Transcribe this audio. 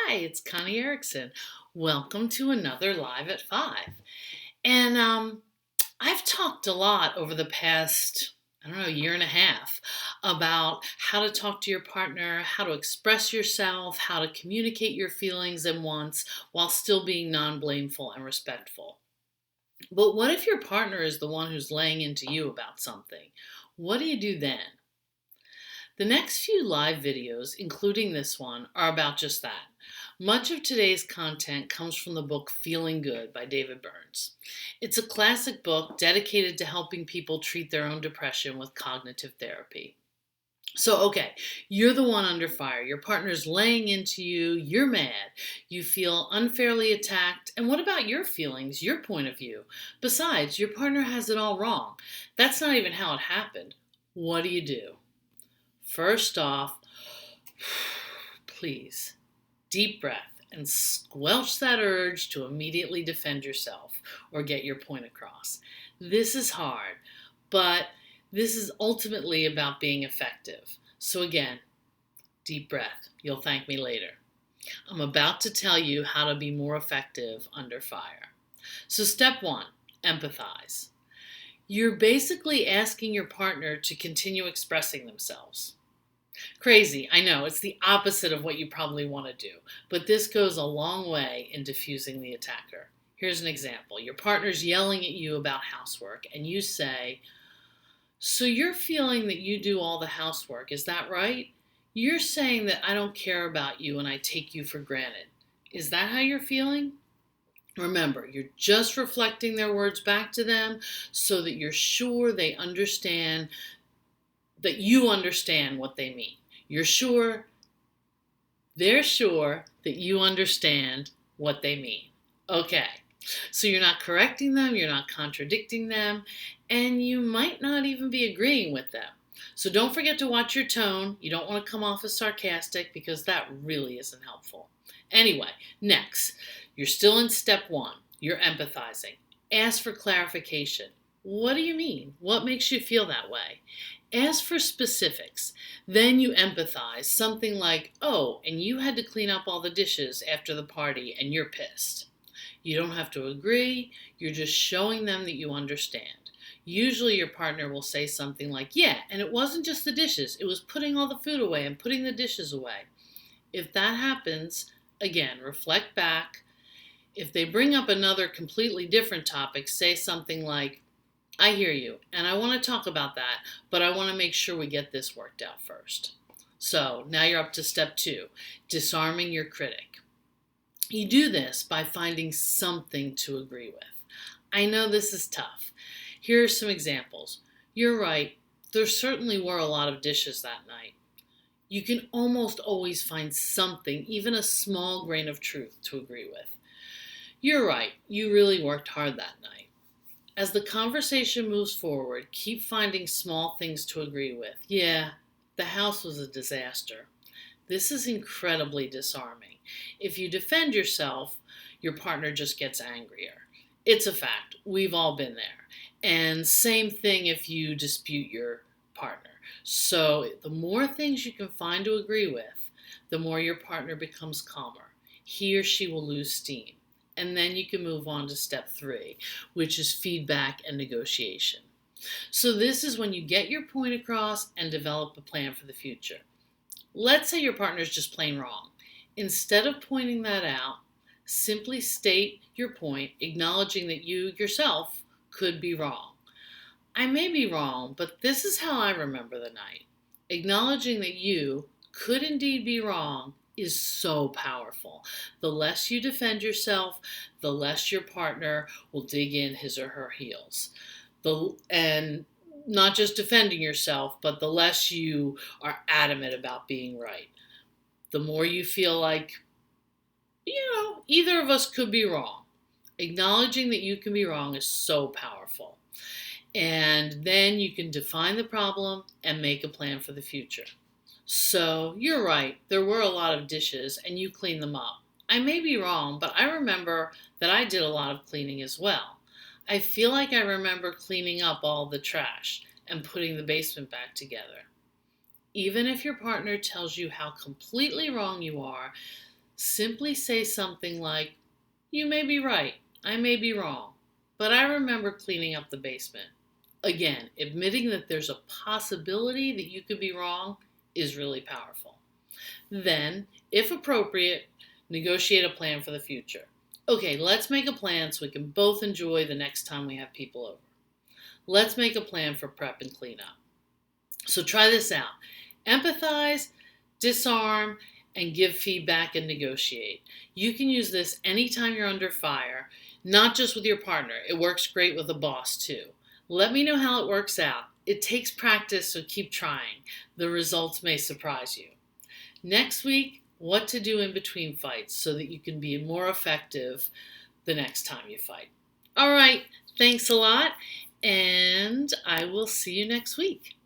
Hi, it's Connie Erickson. Welcome to another Live at 5. And I've talked a lot over the past, year and a half about how to talk to your partner, how to express yourself, how to communicate your feelings and wants while still being non-blameful and respectful. But what if your partner is the one who's laying into you about something? What do you do then? The next few live videos, including this one, are about just that. Much of today's content comes from the book Feeling Good by David Burns. It's a classic book dedicated to helping people treat their own depression with cognitive therapy. So, you're the one under fire. Your partner's laying into you. You're mad. You feel unfairly attacked. And what about your feelings, your point of view? Besides, your partner has it all wrong. That's not even how it happened. What do you do? First off, please, deep breath and squelch that urge to immediately defend yourself or get your point across. This is hard, but this is ultimately about being effective. So again, deep breath. You'll thank me later. I'm about to tell you how to be more effective under fire. So step 1, empathize. You're basically asking your partner to continue expressing themselves. Crazy, I know, it's the opposite of what you probably want to do, but this goes a long way in diffusing the attacker. Here's an example. Your partner's yelling at you about housework, and you say, "So you're feeling that you do all the housework, is that right? You're saying that I don't care about you and I take you for granted. Is that how you're feeling?" Remember, you're just reflecting their words back to them so that you're sure they understand that you understand what they mean. They're sure that you understand what they mean. Okay, so you're not correcting them, you're not contradicting them, and you might not even be agreeing with them. So don't forget to watch your tone. You don't want to come off as sarcastic because that really isn't helpful. Anyway, next, you're still in step 1. You're empathizing. Ask for clarification. What do you mean? What makes you feel that way? Ask for specifics. Then you empathize. Something like, "Oh, and you had to clean up all the dishes after the party and you're pissed." You don't have to agree. You're just showing them that you understand. Usually your partner will say something like, "Yeah, and it wasn't just the dishes. It was putting all the food away and putting the dishes away." If that happens, again, reflect back. If they bring up another completely different topic, say something like, "I hear you, and I want to talk about that, but I want to make sure we get this worked out first." So now you're up to step 2, disarming your critic. You do this by finding something to agree with. I know this is tough. Here are some examples. "You're right, there certainly were a lot of dishes that night." You can almost always find something, even a small grain of truth, to agree with. "You're right, you really worked hard that night." As the conversation moves forward, keep finding small things to agree with. "Yeah, the house was a disaster." This is incredibly disarming. If you defend yourself, your partner just gets angrier. It's a fact. We've all been there. And same thing if you dispute your partner. So the more things you can find to agree with, the more your partner becomes calmer. He or she will lose steam. And then you can move on to step 3, which is feedback and negotiation. So this is when you get your point across and develop a plan for the future. Let's say your partner's just plain wrong. Instead of pointing that out, simply state your point, acknowledging that you yourself could be wrong. "I may be wrong, but this is how I remember the night." Acknowledging that you could indeed be wrong is so powerful. The less you defend yourself, the less your partner will dig in his or her heels. And not just defending yourself, but the less you are adamant about being right. The more you feel like, either of us could be wrong. Acknowledging that you can be wrong is so powerful. And then you can define the problem and make a plan for the future. "So, you're right, there were a lot of dishes and you cleaned them up. I may be wrong, but I remember that I did a lot of cleaning as well. I feel like I remember cleaning up all the trash and putting the basement back together." Even if your partner tells you how completely wrong you are, Simply say something like, "You may be right, I may be wrong, but I remember cleaning up the basement." Again, admitting that there's a possibility that you could be wrong is really powerful. Then, if appropriate, negotiate a plan for the future. Okay, let's make a plan so we can both enjoy the next time we have people over. Let's make a plan for prep and cleanup. So try this out. Empathize, disarm, and give feedback and negotiate. You can use this anytime you're under fire, not just with your partner. It works great with a boss too. Let me know how it works out. It takes practice, so keep trying. The results may surprise you. Next week, what to do in between fights so that you can be more effective the next time you fight. All right, thanks a lot, and I will see you next week.